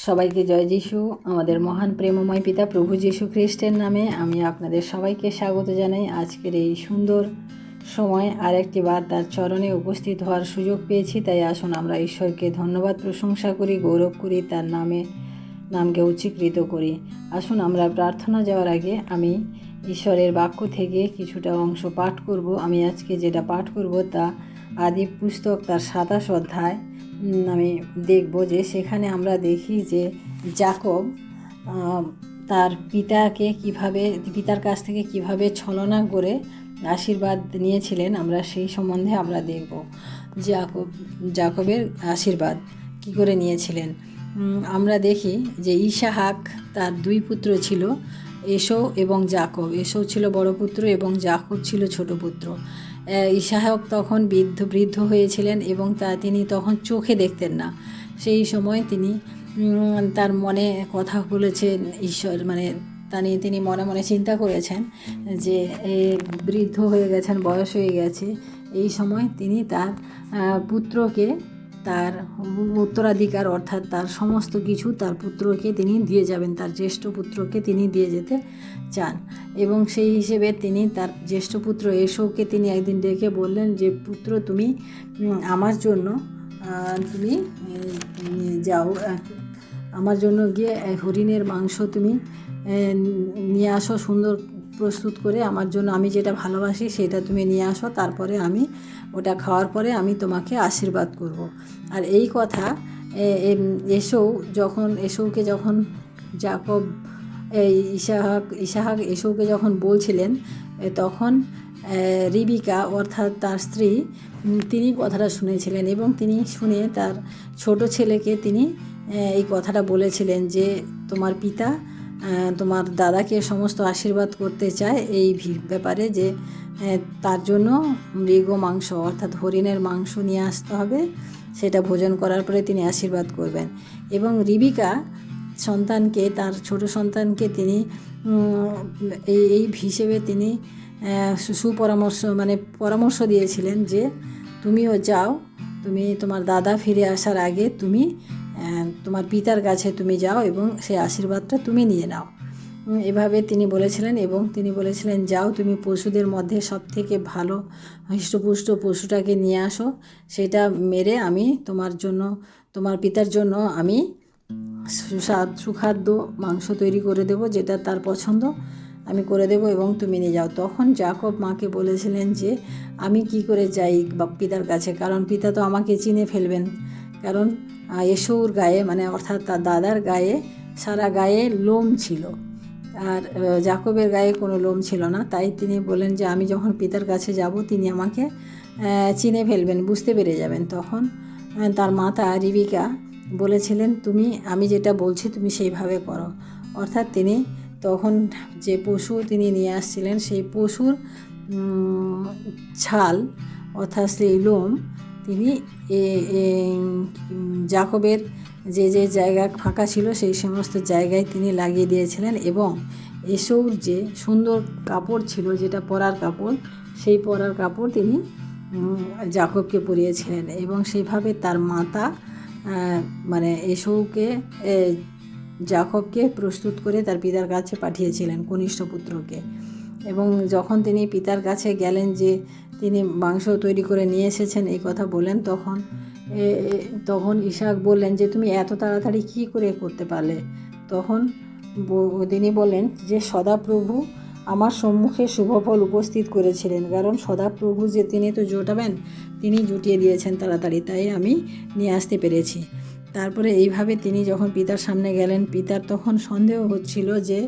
সবাইকে জয় যিশু। আমাদের মহান প্রেমময় পিতা প্রভু যীশু খ্রিস্টের নামে আমি আপনাদের সবাইকে স্বাগত জানাই। আজকের এই সুন্দর সময় আরেকটি বার তার চরণে উপস্থিত হওয়ার সুযোগ পেয়েছি, তাই আসুন আমরা ঈশ্বরকে ধন্যবাদ প্রশংসা করি, গৌরব করি, তার নামকে উচ্চীকৃত করি। আসুন আমরা প্রার্থনা যাওয়ার আগে আমি ঈশ্বরের বাক্য থেকে কিছুটা অংশ পাঠ করব। আমি আজকে যেটা পাঠ করব তা আদি পুস্তক তার 27 অধ্যায় আমি দেখব যে সেখানে আমরা দেখি যে যাকব তার পিতার কাছ থেকে কিভাবে ছলনা করে আশীর্বাদ নিয়েছিলেন, আমরা সেই সম্বন্ধে আমরা দেখব। যাকবের আশীর্বাদ কি করে নিয়েছিলেন। আমরা দেখি যে ইসাহাক তার 2 পুত্র ছিল, এসো এবং যাকব। এসো ছিল বড় পুত্র এবং যাকব ছিল ছোট পুত্র। ইসাহাক তখন বৃদ্ধ হয়েছিলেন এবং তিনি তখন চোখে দেখতেন না। সেই সময় তিনি তার মনে কথা বলেছেন ঈশ্বর, তিনি মনে মনে চিন্তা করেছেন যে বৃদ্ধ হয়ে গেছেন, বয়স হয়ে গেছে। এই সময় তিনি তার পুত্রকে তার উত্তরাধিকার অর্থাৎ তার সমস্ত কিছু তার পুত্রকে তিনি দিয়ে যাবেন, তার জ্যেষ্ঠ পুত্রকে তিনি দিয়ে যেতে চান। এবং সেই হিসেবে তিনি তার জ্যেষ্ঠ পুত্র এসোকে তিনি একদিন ডেকে বললেন যে পুত্র, তুমি আমার জন্য তুমি যাও, আমার জন্য গিয়ে হরিণের মাংস তুমি নিয়ে আসো, সুন্দর প্রস্তুত করে আমার জন্য, আমি যেটা ভালোবাসি সেটা তুমি নিয়ে আসো, তারপরে আমি ওটা খাওয়ার পরে আমি তোমাকে আশীর্বাদ করব। আর এই কথা এসৌকে যখন যাকব ইসাহাক এসৌকে যখন বলছিলেন, তখন রিবিকা অর্থাৎ তার স্ত্রী তিনি কথাটা শুনেছিলেন এবং তিনি শুনে তার ছোট ছেলেকে তিনি এই কথাটা বলেছিলেন যে তোমার পিতা তোমার দাদাকে সমস্ত আশীর্বাদ করতে চায় এই ব্যাপারে, যে তার জন্য মৃগ মাংস অর্থাৎ হরিণের মাংস নিয়ে আসতে হবে, সেটা ভোজন করার পরে তিনি আশীর্বাদ করবেন। এবং রিবিকা সন্তানকে, তার ছোট সন্তানকে তিনি এই হিসেবে তিনি পরামর্শ দিয়েছিলেন যে তুমিও যাও, তুমি তোমার দাদা ফিরে আসার আগে তুমি তোমার পিতার কাছে তুমি যাও এবং সেই আশীর্বাদটা তুমি নিয়ে নাও। এভাবে তিনি বলেছিলেন এবং তিনি বলেছিলেন যাও, তুমি পশুদের মধ্যে সবথেকে ভালো হৃষ্টপুষ্ট পশুটাকে নিয়ে আসো, সেটা মেরে আমি তোমার পিতার জন্য আমি সুখাদ্য মাংস তৈরি করে দেব, যেটা তার পছন্দ আমি করে দেব এবং তুমি নিয়ে যাও। তখন যাকব মাকে বলেছিলেন যে আমি কি করে যাই পিতার কাছে, কারণ পিতা তো আমাকে চিনে ফেলবেন, কারণ এসৌর গায়ে অর্থাৎ তার দাদার গায়ে সারা গায়ে লোম ছিল আর যাকবের গায়ে কোনো লোম ছিল না। তাই তিনি বলেন যে আমি যখন পিতার কাছে যাব তিনি আমাকে চিনে ফেলবেন, বুঝতে পেরে যাবেন। তখন তার মাতা রিবিকা বলেছিলেন আমি যেটা বলছি তুমি সেইভাবে করো। অর্থাৎ তিনি তখন যে পশু তিনি নিয়ে আসছিলেন সেই পশুর ছাল অর্থাৎ সেই লোম তিনি যাকবের যে জায়গা ফাঁকা ছিল সেই সমস্ত জায়গায় তিনি লাগিয়ে দিয়েছিলেন এবং এসৌর যে সুন্দর কাপড় ছিল, যেটা পরার কাপড়, সেই পরার কাপড় তিনি যাকবকে পরিয়েছিলেন এবং সেইভাবে তার মাতা এসৌকে যাকবকে প্রস্তুত করে তার পিতার কাছে পাঠিয়েছিলেন, কনিষ্ঠ পুত্রকে। এবং যখন তিনি পিতার কাছে গেলেন যে তিনি মাংস তৈরি করে নিয়ে এসেছেন এই কথা বলেন, তখন ইসাহাক বললেন যে তুমি এত তাড়াতাড়ি কী করে করতে পারলে। তখন তিনি বললেন যে সদাপ্রভু আমার সম্মুখে শুভফল উপস্থিত করেছিলেন, কারণ সদাপ্রভু যে তিনি তো জোটাবেন, তিনি জুটিয়ে দিয়েছেন তাড়াতাড়ি, তাই আমি নিয়ে আসতে পেরেছি। তারপরে এইভাবে তিনি যখন পিতার সামনে গেলেন, পিতার তখন সন্দেহ হচ্ছিল যে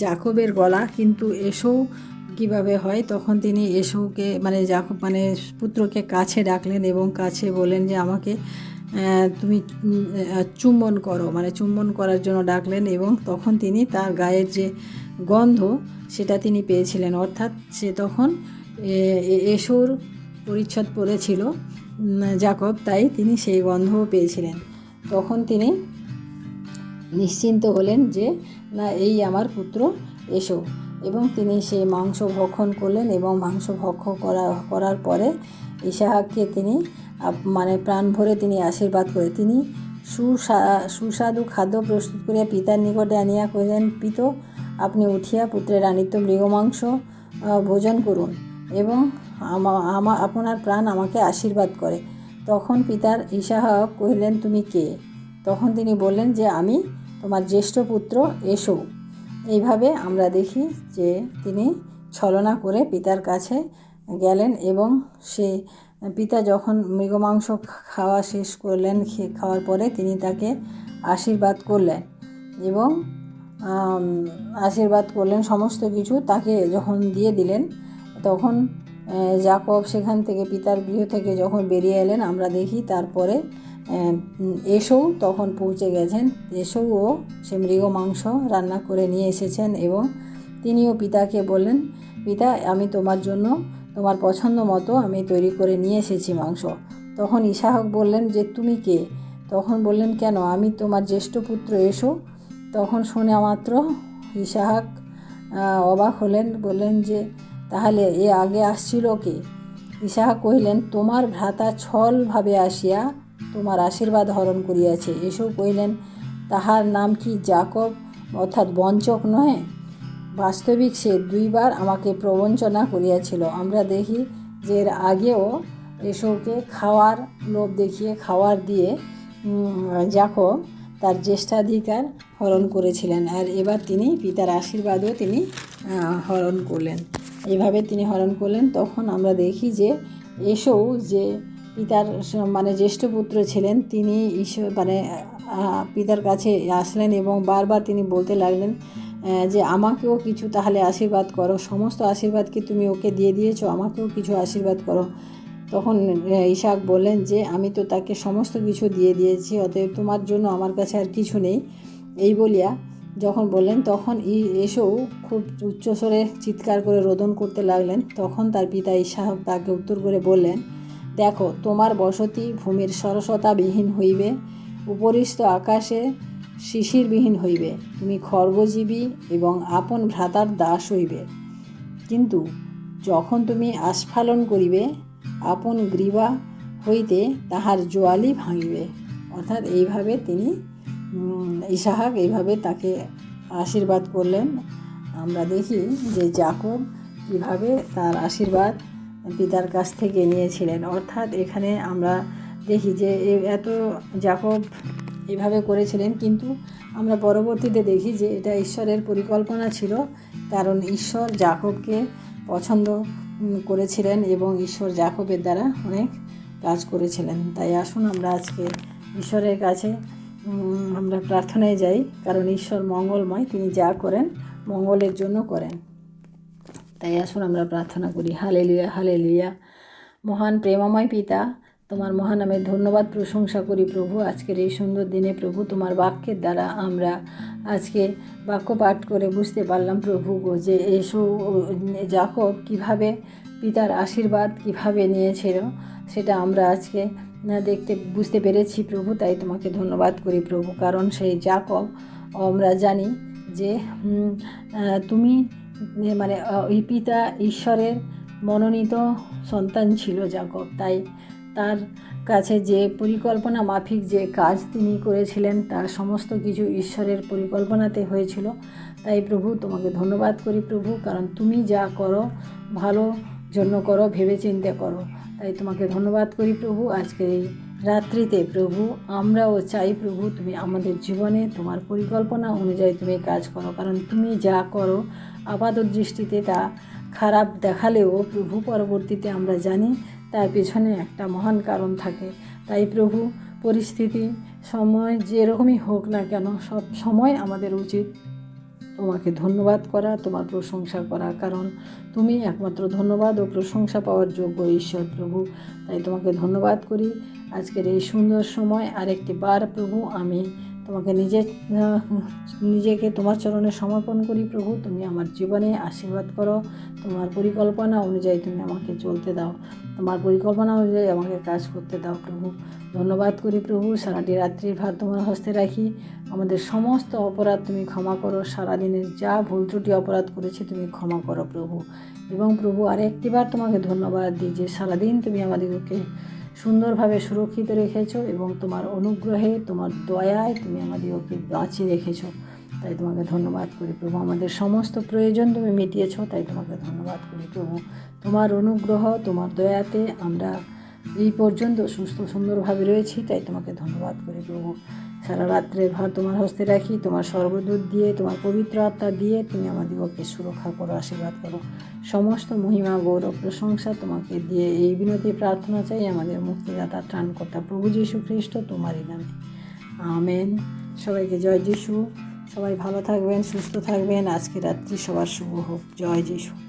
যাকবের গলা কিন্তু এসৌ কীভাবে হয়। তখন তিনি এসৌকে যাকব পুত্রকে কাছে ডাকলেন এবং কাছে বললেন যে আমাকে তুমি চুম্বন করো, চুম্বন করার জন্য ডাকলেন এবং তখন তিনি তার গায়ের যে গন্ধ সেটা তিনি পেয়েছিলেন, অর্থাৎ সে তখন এসৌর পরিচ্ছদ পরেছিল যাকব, তাই তিনি সেই গন্ধও পেয়েছিলেন। তখন তিনি নিশ্চিন্ত হলেন যে না, এই আমার পুত্র এসো, এবং তিনি সেই মাংস ভক্ষণ করলেন এবং মাংস ভক্ষণ করার পরে ইসাহাককে তিনি প্রাণ ভরে তিনি আশীর্বাদ করে তিনি সুস্বাদু খাদ্য প্রস্তুত করিয়া পিতার নিকটে আনিয়া কহিলেন, পিত, আপনি উঠিয়া পুত্রের রানিত্ব মৃগমাংস ভোজন করুন এবং আপনার প্রাণ আমাকে আশীর্বাদ করে। তখন পিতার ইসাহাক কহিলেন, তুমি কে? তখন তিনি বললেন যে, আমি তোমার জ্যেষ্ঠ পুত্র, এসো। এইভাবে আমরা দেখি যে তিনি ছলনা করে পিতার কাছে গেলেন এবং সে পিতা যখন মৃগমাংস খাওয়া শেষ করলেন, খাওয়ার পরে তিনি তাকে আশীর্বাদ করলেন এবং সমস্ত কিছু তাকে যখন দিয়ে দিলেন, তখন যাকব সেখান থেকে পিতার গৃহ থেকে যখন বেরিয়ে এলেন, আমরা দেখি তারপরে এসেও তখন পৌঁছে গেছেন। এসেও সে মৃগ মাংস রান্না করে নিয়ে এসেছেন এবং তিনিও পিতাকে বললেন, পিতা, আমি তোমার জন্য তোমার পছন্দ মতো আমি তৈরি করে নিয়ে এসেছি মাংস। তখন ইসাহাক বললেন যে, তুমি কে? তখন বললেন, কেন, আমি তোমার জ্যেষ্ঠ পুত্র, এসো। তখন শুনে মাত্র ইসাহাক অবাক হলেন, বললেন যে, তাহলে এ আগে আসছিল কে? ইসাহাক কহিলেন, তোমার ভ্রাতা ছলভাবে আসিয়া তোমার আশীর্বাদ হরণ করিয়াছে। এসব কহিলেন, তাহার নাম কি যাকব, অর্থাৎ বঞ্চক নহে? বাস্তবিক সে 2 বার আমাকে প্রবঞ্চনা করিয়াছিল। আমরা দেখি যে এর আগেও এসবকে খাওয়ার লোভ দেখিয়ে খাওয়ার দিয়ে যাকব তার জ্যেষ্ঠাধিকার হরণ করেছিলেন, আর এবার তিনি পিতার আশীর্বাদও তিনি হরণ করলেন। এভাবে তিনি হরণ করলেন। তখন আমরা দেখি যে এসেও যে পিতার জ্যেষ্ঠ পুত্র ছিলেন, তিনি পিতার কাছে আসলেন এবং বারবার তিনি বলতে লাগলেন যে, আমাকেও কিছু তাহলে আশীর্বাদ করো, সমস্ত আশীর্বাদ কি তুমি ওকে দিয়ে দিয়েছো, আমাকেও কিছু আশীর্বাদ করো। তখন ইসাহাক বললেন যে, আমি তো তাকে সমস্ত কিছু দিয়ে দিয়েছি, অতএব তোমার জন্য আমার কাছে আর কিছু নেই। এই বলিয়া যখন বললেন, তখন এসেও খুব উচ্চস্বরে চিৎকার করে রোদন করতে লাগলেন। তখন তার পিতা ইসাহাক তাকে উত্তর করে বললেন, দেখো, তোমার বসতি ভূমির সরসতাবিহীন হইবে, উপরিস্থ আকাশে শিশিরবিহীন হইবে, তুমি খর্গজীবী এবং আপন ভ্রাতার দাস হইবে। কিন্তু যখন তুমি আস্ফালন করিবে, আপন গ্রীবা হইতে তাহার জোয়ালি ভাঙিবে। অর্থাৎ এইভাবে তিনি ইসাহাক এইভাবে তাকে আশীর্বাদ করলেন। আমরা দেখি যে যাকব কীভাবে তার আশীর্বাদ পিতার কাছ থেকে নিয়েছিলেন। অর্থাৎ এখানে আমরা দেখি যে এত যাকব এভাবে করেছিলেন, কিন্তু আমরা পরবর্তীতে দেখি যে এটা ঈশ্বরের পরিকল্পনা ছিল, কারণ ঈশ্বর যাকবকে পছন্দ করেছিলেন এবং ঈশ্বর যাকবের দ্বারা অনেক কাজ করেছিলেন। তাই আসুন আমরা আজকে ঈশ্বরের কাছে আমরা প্রার্থনায় যাই, কারণ ঈশ্বর মঙ্গলময়, তিনি যা করেন মঙ্গলের জন্য করেন। তাই আসুন আমরা প্রার্থনা করি। Hallelujah, hallelujah. মহান প্রেমময় পিতা, তোমার মহান নামে ধন্যবাদ প্রশংসা করি প্রভু। আজকের এই সুন্দর দিনে প্রভু, তোমার বাক্যের দ্বারা আমরা আজকে বাক্য পাঠ করে বুঝতে পারলাম প্রভু যে যাকব কীভাবে পিতার আশীর্বাদ কীভাবে নিয়েছিল, সেটা আমরা আজকে বুঝতে পেরেছি প্রভু। তাই তোমাকে ধন্যবাদ করি প্রভু, কারণ সেই যাকব আমরা জানি যে তুমি ওই পিতা ঈশ্বরের মনোনীত সন্তান ছিল যাকব। তাই তার কাছে যে পরিকল্পনা মাফিক যে কাজ তিনি করেছিলেন, তার সমস্ত কিছু ঈশ্বরের পরিকল্পনাতে হয়েছিল। তাই প্রভু তোমাকে ধন্যবাদ করি প্রভু, কারণ তুমি যা করো ভালো জন্য করো, ভেবে চিন্তে করো। তাই তোমাকে ধন্যবাদ করি প্রভু। আজকে এই রাত্রিতে প্রভু আমরাও চাই প্রভু, তুমি আমাদের জীবনে তোমার পরিকল্পনা অনুযায়ী তুমি কাজ করো, কারণ তুমি যা করো আপাত দৃষ্টিতে তা খারাপ দেখালেও প্রভু পরবর্তীতে আমরা জানি তার পেছনে একটা মহান কারণ থাকে। তাই প্রভু পরিস্থিতি সময় যেরকমই হোক না কেন, সব সময় আমাদের উচিত তোমাকে ধন্যবাদ করা, তোমার প্রশংসা করা, কারণ তুমি একমাত্র ধন্যবাদ ও প্রশংসা পাওয়ার যোগ্য ঈশ্বর প্রভু। তাই তোমাকে ধন্যবাদ করি আজকের এই সুন্দর সময়। আরেকটি বার প্রভু আমি তোমাকে নিজেকে তোমার চরণে সমর্পণ করি প্রভু। তুমি আমার জীবনে আশীর্বাদ করো, তোমার পরিকল্পনা অনুযায়ী তুমি আমাকে চলতে দাও, তোমার পরিকল্পনা অনুযায়ী আমাকে কাজ করতে দাও প্রভু। ধন্যবাদ করি প্রভু। সারাটি রাত্রির ভার তোমার হস্তে রাখি। আমাদের সমস্ত অপরাধ তুমি ক্ষমা করো, সারাদিনের যা ভুল ত্রুটি অপরাধ করেছি তুমি ক্ষমা করো প্রভু। এবং প্রভু আরেকটিবার তোমাকে ধন্যবাদ দিই যে সারাদিন তুমি আমাদেরকে সুন্দরভাবে সুরক্ষিত রেখেছো এবং তোমার অনুগ্রহে তোমার দয়ায় তুমি আমাদেরকে বাঁচিয়ে রেখেছো। তাই তোমাকে ধন্যবাদ করি প্রভু। আমাদের সমস্ত প্রয়োজন তুমি মিটিয়েছো, তাই তোমাকে ধন্যবাদ করি প্রভু। তোমার অনুগ্রহ, তোমার দয়াতে আমরা এই পর্যন্ত সুস্থ সুন্দরভাবে রয়েছি, তাই তোমাকে ধন্যবাদ করি প্রভু। সারা রাত্রে ভার তোমার হস্তে রাখি, তোমার স্বর্গদূত দিয়ে, তোমার পবিত্র আত্মা দিয়ে তুমি আমাদেরকে সুরক্ষা করো, আশীর্বাদ করো। সমস্ত মহিমা, গৌরব, প্রশংসা তোমাকে দিয়ে এই বিনতি প্রার্থনা চাই আমাদের মুক্তিদাতা ত্রাণকর্তা প্রভু যীশু খ্রিস্ট তোমারই নামে, আমেন। সবাইকে জয় যিশু। সবাই ভালো থাকবেন, সুস্থ থাকবেন। আজকে রাত্রি সবার শুভ হোক। জয় যিশু।